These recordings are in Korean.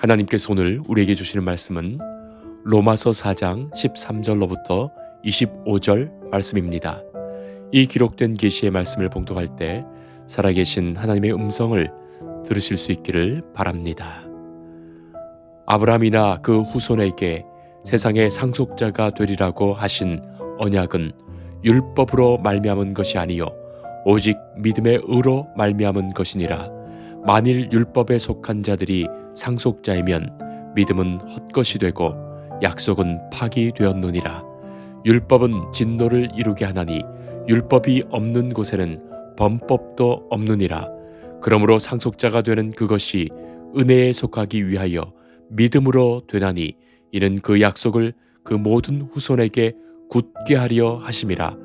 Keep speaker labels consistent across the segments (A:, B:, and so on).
A: 하나님께서 오늘 우리에게 주시는 말씀은 로마서 4장 13절로부터 25절 말씀입니다. 이 기록된 계시의 말씀을 봉독할 때 살아계신 하나님의 음성을 들으실 수 있기를 바랍니다. 아브라함이나 그 후손에게 세상의 상속자가 되리라고 하신 언약은 율법으로 말미암은 것이 아니요 오직 믿음의 의로 말미암은 것이니라. 만일 율법에 속한 자들이 상속자이면 믿음은 헛것이 되고 약속은 파기되었느니라. 율법은 진노를 이루게 하나니 율법이 없는 곳에는 범법도 없느니라. 그러므로 상속자가 되는 그것이 은혜에 속하기 위하여 믿음으로 되나니 이는 그 약속을 그 모든 후손에게 굳게 하려 하심이라.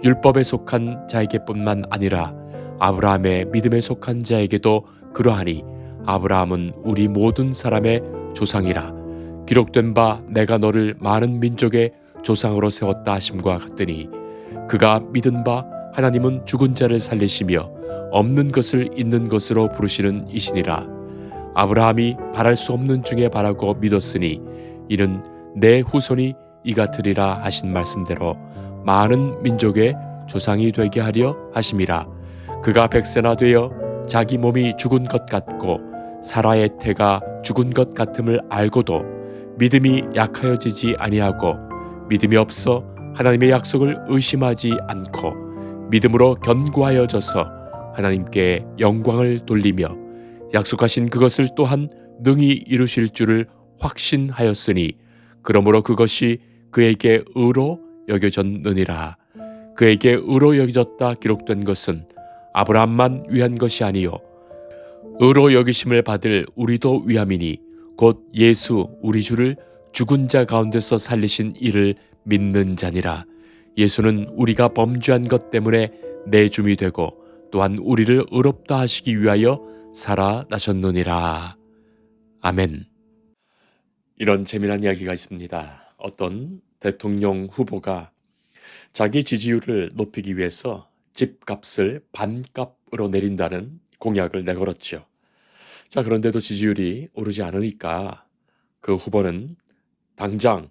A: 율법에 속한 자에게뿐만 아니라 아브라함의 믿음에 속한 자에게도 그러하니 아브라함은 우리 모든 사람의 조상이라. 기록된 바 내가 너를 많은 민족의 조상으로 세웠다 하심과 같더니 그가 믿은 바 하나님은 죽은 자를 살리시며 없는 것을 있는 것으로 부르시는 이시니라. 아브라함이 바랄 수 없는 중에 바라고 믿었으니 이는 내 후손이 이같으리라 하신 말씀대로 많은 민족의 조상이 되게 하려 하심이라. 그가 백세나 되어 자기 몸이 죽은 것 같고 사라의 태가 죽은 것 같음을 알고도 믿음이 약하여지지 아니하고 믿음이 없어 하나님의 약속을 의심하지 않고 믿음으로 견고하여져서 하나님께 영광을 돌리며 약속하신 그것을 또한 능히 이루실 줄을 확신하였으니 그러므로 그것이 그에게 의로 여겨졌느니라. 그에게 의로 여겨졌다 기록된 것은 아브라함만 위한 것이 아니요 의로 여기심을 받을 우리도 위함이니 곧 예수 우리 주를 죽은 자 가운데서 살리신 이를 믿는 자니라. 예수는 우리가 범죄한 것 때문에 내줌이 되고 또한 우리를 의롭다 하시기 위하여 살아나셨느니라. 아멘. 이런 재미난 이야기가 있습니다. 어떤 대통령 후보가 자기 지지율을 높이기 위해서 집값을 반값으로 내린다는 공약을 내걸었죠. 자, 그런데도 지지율이 오르지 않으니까 그 후보는 당장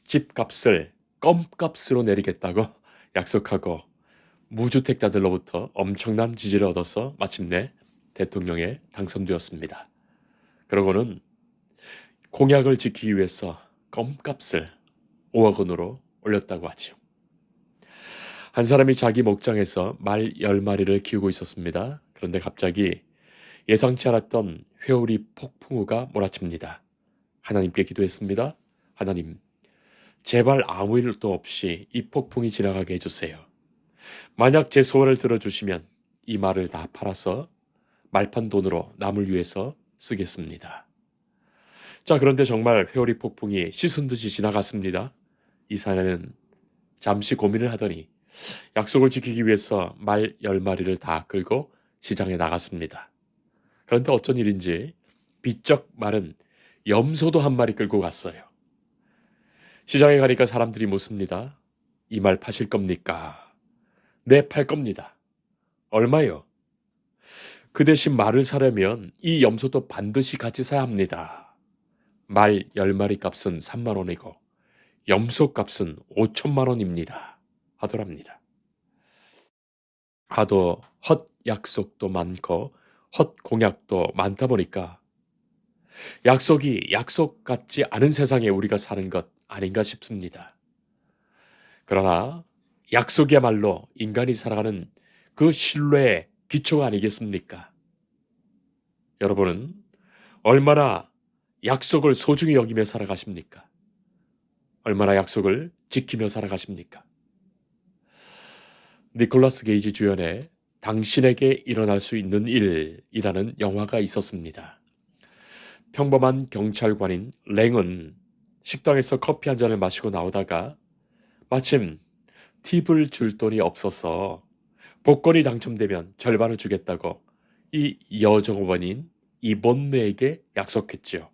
A: 집값을 껌값으로 내리겠다고 약속하고 무주택자들로부터 엄청난 지지를 얻어서 마침내 대통령에 당선되었습니다. 그러고는 공약을 지키기 위해서 껌값을 5억 원으로 올렸다고 하죠. 한 사람이 자기 목장에서 말 10마리를 키우고 있었습니다. 그런데 갑자기 예상치 않았던 회오리 폭풍우가 몰아칩니다. 하나님께 기도했습니다. 하나님, 제발 아무 일도 없이 이 폭풍이 지나가게 해주세요. 만약 제 소원을 들어주시면 이 말을 다 팔아서 말판 돈으로 남을 위해서 쓰겠습니다. 자, 그런데 정말 회오리 폭풍이 시순듯이 지나갔습니다. 이 사내는 잠시 고민을 하더니 약속을 지키기 위해서 말 10마리를 다 끌고 시장에 나갔습니다. 그런데 어쩐 일인지 비쩍 마른 염소도 한 마리 끌고 갔어요. 시장에 가니까 사람들이 묻습니다. 이 말 파실 겁니까? 네, 팔 겁니다. 얼마요? 그 대신 말을 사려면 이 염소도 반드시 같이 사야 합니다. 말 10마리 값은 3만 원이고 염소 값은 5천만 원입니다. 하더랍니다. 하도 헛 약속도 많고 헛 공약도 많다 보니까 약속이 약속 같지 않은 세상에 우리가 사는 것 아닌가 싶습니다. 그러나 약속이야말로 인간이 살아가는 그 신뢰의 기초가 아니겠습니까? 여러분은 얼마나 약속을 소중히 여기며 살아가십니까? 얼마나 약속을 지키며 살아가십니까? 니콜라스 게이지 주연의 당신에게 일어날 수 있는 일이라는 영화가 있었습니다. 평범한 경찰관인 랭은 식당에서 커피 한 잔을 마시고 나오다가 마침 팁을 줄 돈이 없어서 복권이 당첨되면 절반을 주겠다고 이 여종업원인 이본느에게 약속했지요.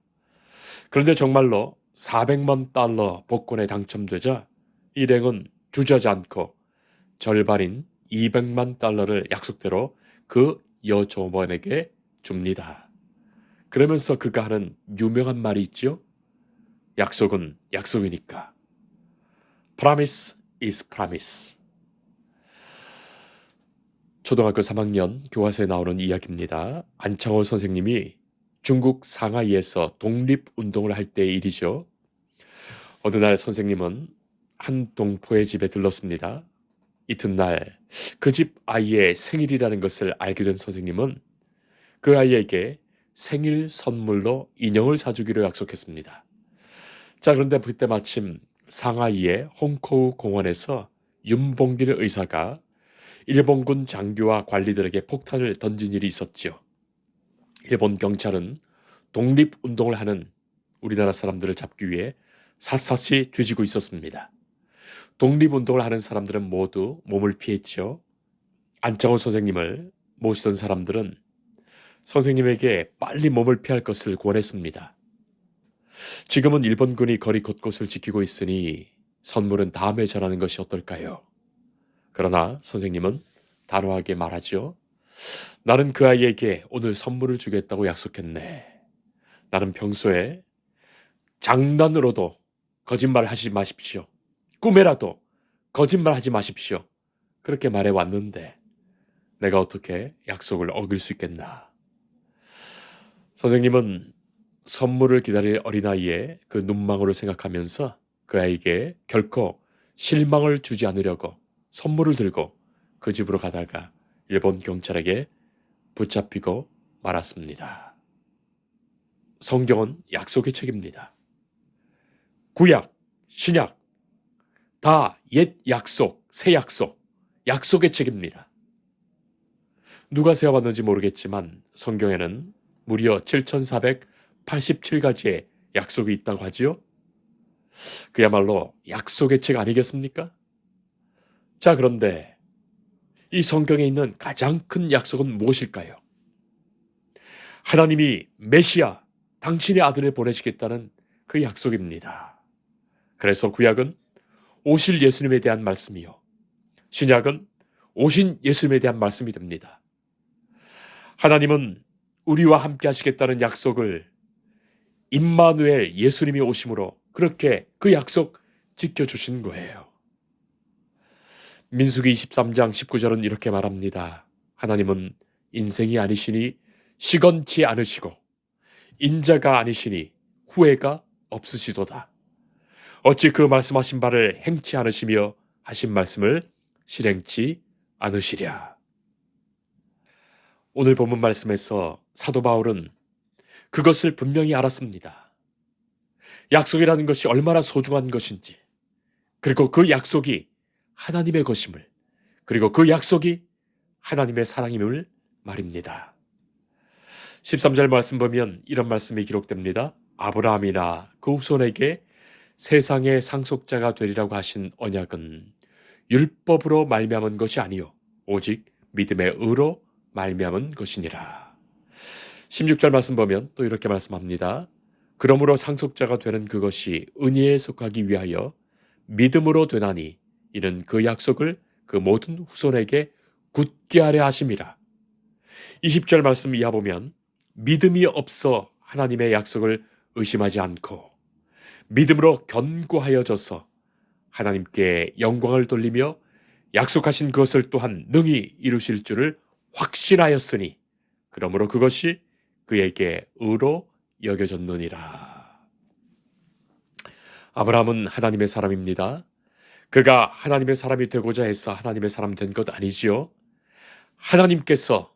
A: 그런데 정말로 400만 달러 복권에 당첨되자 이 랭은 주저하지 않고 절반인 200만 달러를 약속대로 그 여종업원에게 줍니다. 그러면서 그가 하는 유명한 말이 있죠. 약속은 약속이니까. Promise is promise. 초등학교 3학년 교과서에 나오는 이야기입니다. 안창호 선생님이 중국 상하이에서 독립운동을 할 때의 일이죠. 어느 날 선생님은 한 동포의 집에 들렀습니다. 이튿날 그 집 아이의 생일이라는 것을 알게 된 선생님은 그 아이에게 생일 선물로 인형을 사주기로 약속했습니다. 자, 그런데 그때 마침 상하이의 홍코우 공원에서 윤봉길 의사가 일본군 장교와 관리들에게 폭탄을 던진 일이 있었지요. 일본 경찰은 독립운동을 하는 우리나라 사람들을 잡기 위해 샅샅이 뒤지고 있었습니다. 독립운동을 하는 사람들은 모두 몸을 피했지요. 안창호 선생님을 모시던 사람들은 선생님에게 빨리 몸을 피할 것을 권했습니다. 지금은 일본군이 거리 곳곳을 지키고 있으니 선물은 다음에 전하는 것이 어떨까요? 그러나 선생님은 단호하게 말하죠. 나는 그 아이에게 오늘 선물을 주겠다고 약속했네. 나는 평소에 장난으로도 거짓말 하지 마십시오. 꿈에라도 거짓말 하지 마십시오. 그렇게 말해 왔는데 내가 어떻게 약속을 어길 수 있겠나. 선생님은 선물을 기다릴 어린아이의 그 눈망울을 생각하면서 그 아이에게 결코 실망을 주지 않으려고 선물을 들고 그 집으로 가다가 일본 경찰에게 붙잡히고 말았습니다. 성경은 약속의 책입니다. 구약, 신약, 다 옛 약속, 새 약속, 약속의 책입니다. 누가 세워봤는지 모르겠지만 성경에는 무려 7,487가지의 약속이 있다고 하지요. 그야말로 약속의 책 아니겠습니까? 자, 그런데 이 성경에 있는 가장 큰 약속은 무엇일까요? 하나님이 메시아, 당신의 아들을 보내시겠다는 그 약속입니다. 그래서 구약은 오실 예수님에 대한 말씀이요. 신약은 오신 예수님에 대한 말씀이 됩니다. 하나님은 우리와 함께 하시겠다는 약속을 임마누엘 예수님이 오심으로 그렇게 그 약속 지켜주신 거예요. 민수기 23장 19절은 이렇게 말합니다. 하나님은 인생이 아니시니 시건치 않으시고 인자가 아니시니 후회가 없으시도다. 어찌 그 말씀하신 바를 행치 않으시며 하신 말씀을 실행치 않으시랴. 오늘 본문 말씀에서 사도 바울은 그것을 분명히 알았습니다. 약속이라는 것이 얼마나 소중한 것인지, 그리고 그 약속이 하나님의 것임을, 그리고 그 약속이 하나님의 사랑임을 말입니다. 13절 말씀 보면 이런 말씀이 기록됩니다. 아브라함이나 그 후손에게 세상의 상속자가 되리라고 하신 언약은 율법으로 말미암은 것이 아니요 오직 믿음의 의로 말미암은 것이니라. 16절 말씀 보면 또 이렇게 말씀합니다. 그러므로 상속자가 되는 그것이 은혜에 속하기 위하여 믿음으로 되나니 이는 그 약속을 그 모든 후손에게 굳게 하려 하심이라. 20절 말씀 이하 보면 믿음이 없어 하나님의 약속을 의심하지 않고 믿음으로 견고하여져서 하나님께 영광을 돌리며 약속하신 그것을 또한 능히 이루실 줄을 확신하였으니 그러므로 그것이 그에게 의로 여겨졌느니라. 아브라함은 하나님의 사람입니다. 그가 하나님의 사람이 되고자 해서 하나님의 사람 된 것 아니지요. 하나님께서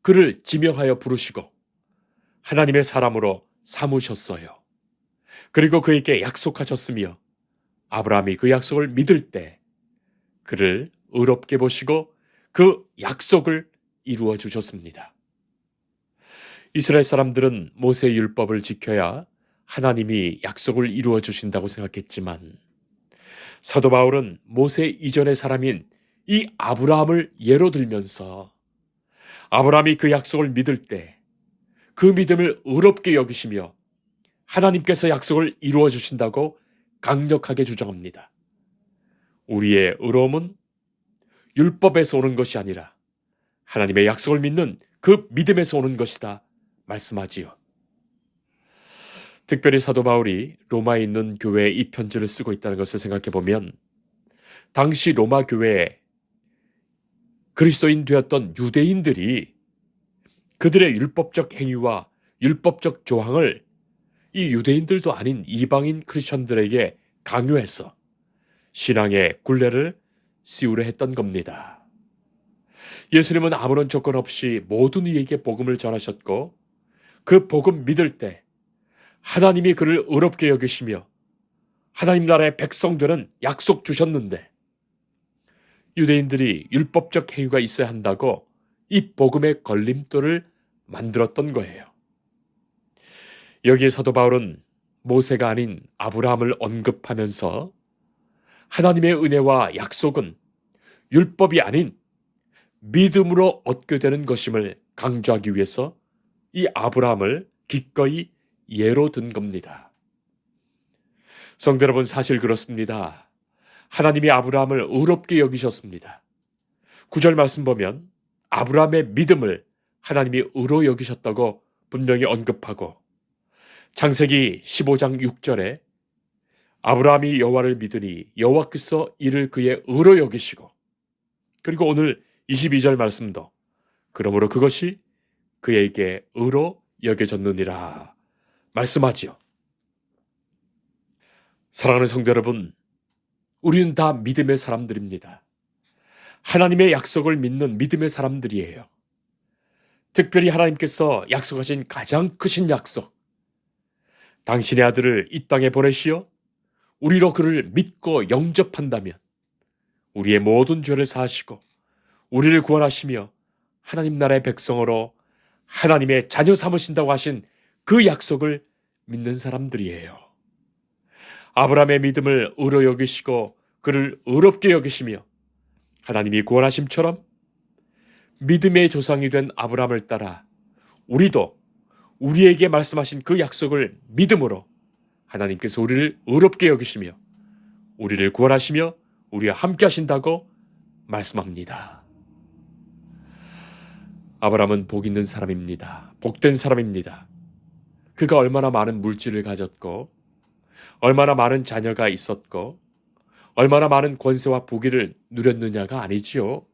A: 그를 지명하여 부르시고 하나님의 사람으로 삼으셨어요. 그리고 그에게 약속하셨으며 아브라함이 그 약속을 믿을 때 그를 의롭게 보시고 그 약속을 이루어 주셨습니다. 이스라엘 사람들은 모세의 율법을 지켜야 하나님이 약속을 이루어 주신다고 생각했지만 사도 바울은 모세 이전의 사람인 이 아브라함을 예로 들면서 아브라함이 그 약속을 믿을 때 그 믿음을 의롭게 여기시며 하나님께서 약속을 이루어 주신다고 강력하게 주장합니다. 우리의 의로움은 율법에서 오는 것이 아니라 하나님의 약속을 믿는 그 믿음에서 오는 것이다 말씀하지요. 특별히 사도 바울이 로마에 있는 교회에 이 편지를 쓰고 있다는 것을 생각해 보면 당시 로마 교회에 그리스도인 되었던 유대인들이 그들의 율법적 행위와 율법적 조항을 이 유대인들도 아닌 이방인 크리스천들에게 강요해서 신앙의 굴레를 씌우려 했던 겁니다. 예수님은 아무런 조건 없이 모든 이에게 복음을 전하셨고 그 복음 믿을 때 하나님이 그를 의롭게 여기시며 하나님 나라의 백성 되는 약속 주셨는데 유대인들이 율법적 행위가 있어야 한다고 이 복음의 걸림돌을 만들었던 거예요. 여기에 사도 바울은 모세가 아닌 아브라함을 언급하면서 하나님의 은혜와 약속은 율법이 아닌 믿음으로 얻게 되는 것임을 강조하기 위해서 이 아브라함을 기꺼이 예로 든 겁니다. 성도 여러분, 사실 그렇습니다. 하나님이 아브라함을 의롭게 여기셨습니다. 9절 말씀 보면 아브라함의 믿음을 하나님이 의로 여기셨다고 분명히 언급하고 창세기 15장 6절에 아브라함이 여호와를 믿으니 여호와께서 이를 그의 의로 여기시고 그리고 오늘 22절 말씀도 그러므로 그것이 그에게 의로 여겨졌느니라 말씀하지요. 사랑하는 성도 여러분, 우리는 다 믿음의 사람들입니다. 하나님의 약속을 믿는 믿음의 사람들이에요. 특별히 하나님께서 약속하신 가장 크신 약속, 당신의 아들을 이 땅에 보내시어 우리로 그를 믿고 영접한다면 우리의 모든 죄를 사하시고 우리를 구원하시며 하나님 나라의 백성으로 하나님의 자녀 삼으신다고 하신 그 약속을 믿는 사람들이에요. 아브라함의 믿음을 의로 여기시고 그를 의롭게 여기시며 하나님이 구원하심처럼 믿음의 조상이 된 아브라함을 따라 우리도 우리에게 말씀하신 그 약속을 믿음으로 하나님께서 우리를 의롭게 여기시며 우리를 구원하시며 우리와 함께 하신다고 말씀합니다. 아브라함은 복 있는 사람입니다. 복된 사람입니다. 그가 얼마나 많은 물질을 가졌고 얼마나 많은 자녀가 있었고 얼마나 많은 권세와 부귀를 누렸느냐가 아니지요.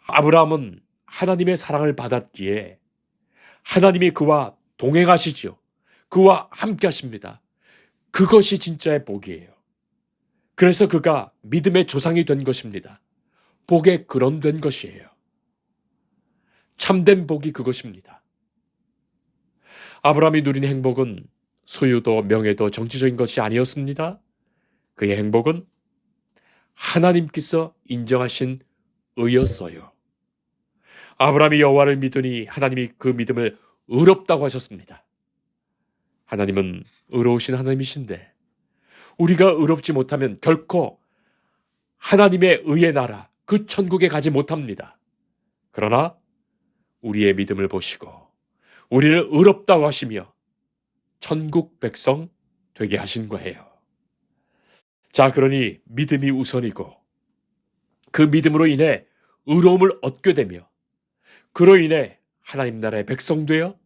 A: 아브라함은 하나님의 사랑을 받았기에 하나님이 그와 동행하시지요. 그와 함께 하십니다. 그것이 진짜의 복이에요. 그래서 그가 믿음의 조상이 된 것입니다. 복의 근원된 것이에요. 참된 복이 그것입니다. 아브라함이 누린 행복은 소유도 명예도 정치적인 것이 아니었습니다. 그의 행복은 하나님께서 인정하신 의였어요. 아브라함이 여호와를 믿으니 하나님이 그 믿음을 의롭다고 하셨습니다. 하나님은 의로우신 하나님이신데 우리가 의롭지 못하면 결코 하나님의 의의 나라, 그 천국에 가지 못합니다. 그러나 우리의 믿음을 보시고 우리를 의롭다고 하시며 천국 백성 되게 하신 거예요. 자, 그러니 믿음이 우선이고 그 믿음으로 인해 의로움을 얻게 되며 그로 인해 하나님 나라의 백성 되어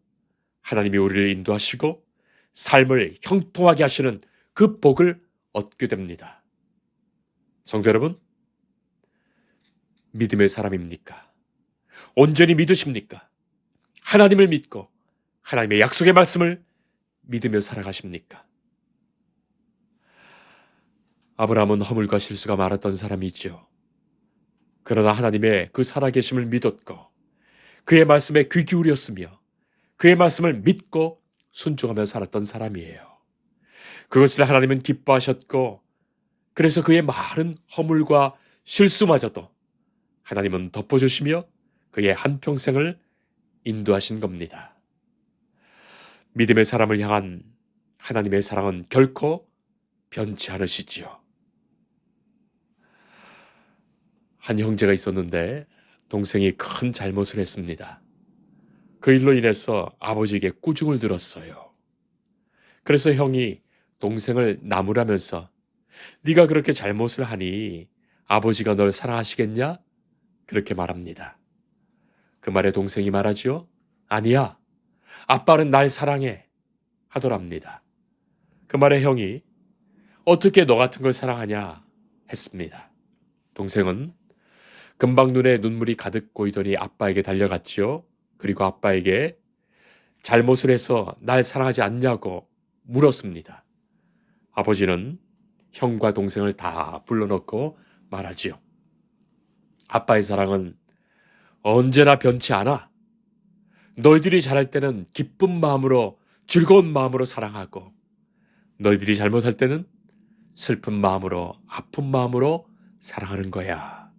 A: 하나님이 우리를 인도하시고 삶을 형통하게 하시는 그 복을 얻게 됩니다. 성도 여러분, 믿음의 사람입니까? 온전히 믿으십니까? 하나님을 믿고 하나님의 약속의 말씀을 믿으며 살아가십니까? 아브라함은 허물과 실수가 많았던 사람이죠. 그러나 하나님의 그 살아계심을 믿었고 그의 말씀에 귀 기울였으며 그의 말씀을 믿고 순종하며 살았던 사람이에요. 그것을 하나님은 기뻐하셨고 그래서 그의 많은 허물과 실수마저도 하나님은 덮어주시며 그의 한평생을 인도하신 겁니다. 믿음의 사람을 향한 하나님의 사랑은 결코 변치 않으시지요. 한 형제가 있었는데 동생이 큰 잘못을 했습니다. 그 일로 인해서 아버지에게 꾸중을 들었어요. 그래서 형이 동생을 나무라면서 네가 그렇게 잘못을 하니 아버지가 널 사랑하시겠냐? 그렇게 말합니다. 그 말에 동생이 말하지요. 아니야, 아빠는 날 사랑해 하더랍니다. 그 말에 형이 어떻게 너 같은 걸 사랑하냐 했습니다. 동생은 금방 눈에 눈물이 가득 고이더니 아빠에게 달려갔지요. 그리고 아빠에게 잘못을 해서 날 사랑하지 않냐고 물었습니다. 아버지는 형과 동생을 다 불러놓고 말하지요. 아빠의 사랑은 언제나 변치 않아. 너희들이 잘할 때는 기쁜 마음으로, 즐거운 마음으로 사랑하고, 너희들이 잘못할 때는 슬픈 마음으로, 아픈 마음으로 사랑하는 거야.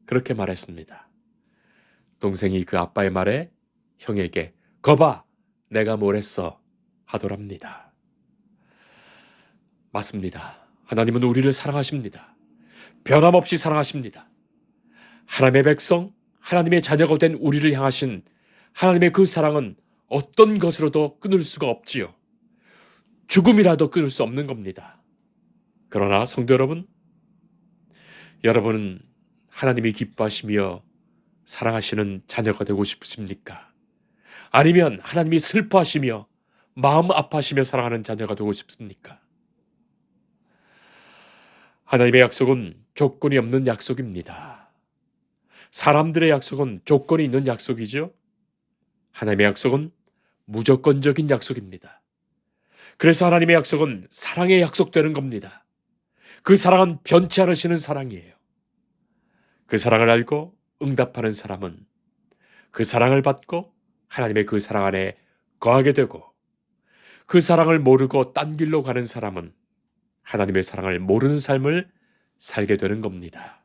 A: 그렇게 말했습니다. 동생이 그 아빠의 말에 형에게 거봐, 내가 뭘 했어 하더랍니다. 맞습니다. 하나님은 우리를 사랑하십니다. 변함없이 사랑하십니다. 하나님의 백성, 하나님의 자녀가 된 우리를 향하신 하나님의 그 사랑은 어떤 것으로도 끊을 수가 없지요. 죽음이라도 끊을 수 없는 겁니다. 그러나 성도 여러분, 여러분은 하나님이 기뻐하시며 사랑하시는 자녀가 되고 싶으십니까? 아니면 하나님이 슬퍼하시며 마음 아파하시며 사랑하는 자녀가 되고 싶습니까? 하나님의 약속은 조건이 없는 약속입니다. 사람들의 약속은 조건이 있는 약속이죠. 하나님의 약속은 무조건적인 약속입니다. 그래서 하나님의 약속은 사랑의 약속되는 겁니다. 그 사랑은 변치 않으시는 사랑이에요. 그 사랑을 알고 응답하는 사람은 그 사랑을 받고 하나님의 그 사랑 안에 거하게 되고, 그 사랑을 모르고 딴 길로 가는 사람은 하나님의 사랑을 모르는 삶을 살게 되는 겁니다.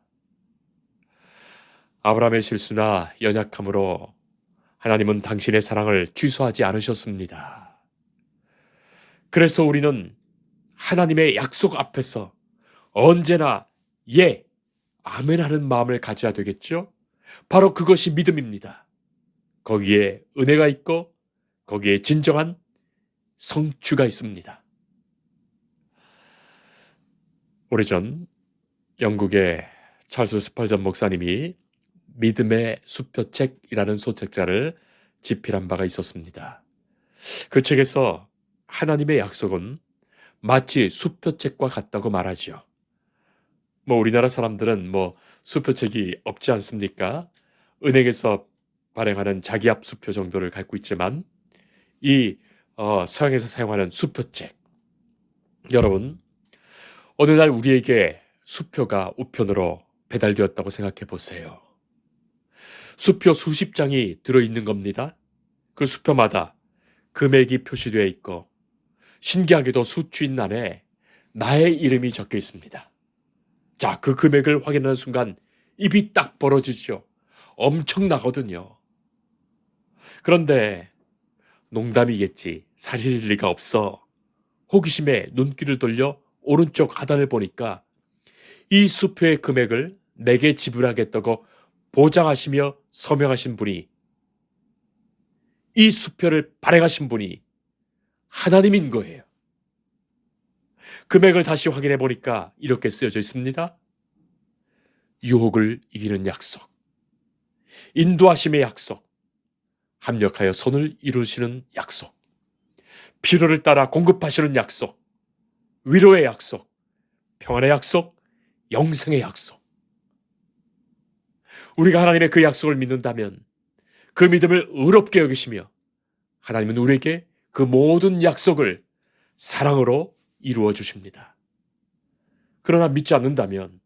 A: 아브라함의 실수나 연약함으로 하나님은 당신의 사랑을 취소하지 않으셨습니다. 그래서 우리는 하나님의 약속 앞에서 언제나 예, 아멘 하는 마음을 가져야 되겠죠? 바로 그것이 믿음입니다. 거기에 은혜가 있고 거기에 진정한 성취가 있습니다. 오래전 영국의 찰스 스펄전 목사님이 믿음의 수표책이라는 소책자를 집필한 바가 있었습니다. 그 책에서 하나님의 약속은 마치 수표책과 같다고 말하지요. 우리나라 사람들은 수표책이 없지 않습니까? 은행에서 발행하는 자기압 수표 정도를 갖고 있지만 이 서양에서 사용하는 수표책, 여러분 어느 날 우리에게 수표가 우편으로 배달되었다고 생각해 보세요. 수표 수십 장이 들어있는 겁니다. 그 수표마다 금액이 표시되어 있고 신기하게도 수취인란에 나의 이름이 적혀 있습니다. 자, 그 금액을 확인하는 순간 입이 딱 벌어지죠. 엄청나거든요. 그런데 농담이겠지, 사실일 리가 없어. 호기심에 눈길을 돌려 오른쪽 하단을 보니까 이 수표의 금액을 내게 지불하겠다고 보장하시며 서명하신 분이, 이 수표를 발행하신 분이 하나님인 거예요. 금액을 다시 확인해 보니까 이렇게 쓰여져 있습니다. 유혹을 이기는 약속, 인도하심의 약속, 합력하여 선을 이루시는 약속, 필요를 따라 공급하시는 약속, 위로의 약속, 평안의 약속, 영생의 약속. 우리가 하나님의 그 약속을 믿는다면 그 믿음을 의롭게 여기시며 하나님은 우리에게 그 모든 약속을 사랑으로 이루어 주십니다. 그러나 믿지 않는다면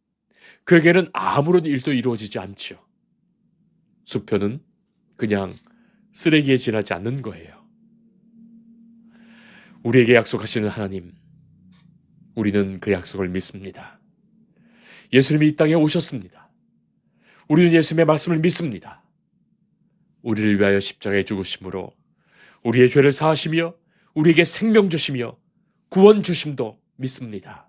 A: 그에게는 아무런 일도 이루어지지 않지요. 수표는 그냥 쓰레기에 지나지 않는 거예요. 우리에게 약속하시는 하나님, 우리는 그 약속을 믿습니다. 예수님이 이 땅에 오셨습니다. 우리는 예수님의 말씀을 믿습니다. 우리를 위하여 십자가에 죽으심으로 우리의 죄를 사하시며 우리에게 생명 주시며 구원 주심도 믿습니다.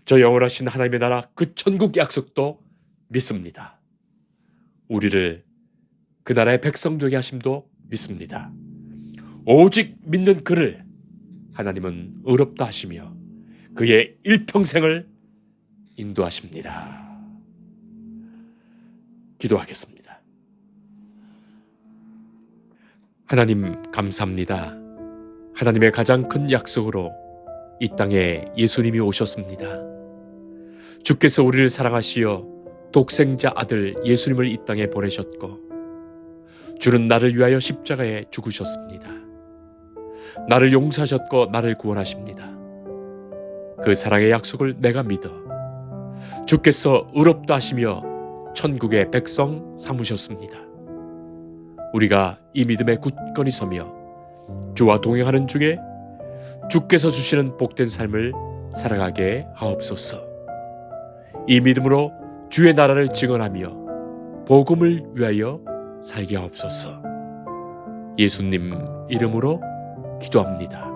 A: 저 영원하신 하나님의 나라 그 천국 약속도 믿습니다. 우리를 그 나라의 백성 되게 하심도 믿습니다. 오직 믿는 그를 하나님은 의롭다 하시며 그의 일평생을 인도하십니다. 기도하겠습니다. 하나님 감사합니다. 하나님의 가장 큰 약속으로 이 땅에 예수님이 오셨습니다. 주께서 우리를 사랑하시어 독생자 아들 예수님을 이 땅에 보내셨고 주는 나를 위하여 십자가에 죽으셨습니다. 나를 용서하셨고 나를 구원하십니다. 그 사랑의 약속을 내가 믿어 주께서 의롭다 하시며 천국의 백성 삼으셨습니다. 우리가 이 믿음에 굳건히 서며 주와 동행하는 중에 주께서 주시는 복된 삶을 살아가게 하옵소서. 이 믿음으로 주의 나라를 증언하며 복음을 위하여 살게 하옵소서. 예수님 이름으로 기도합니다.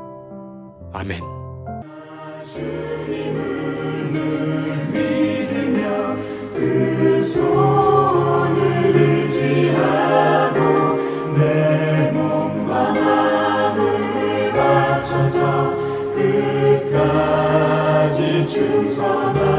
A: 아멘.
B: 주님을 늘 믿으며 그 손을 의지하고 내 몸과 마음을 바쳐서 끝까지 충성하리.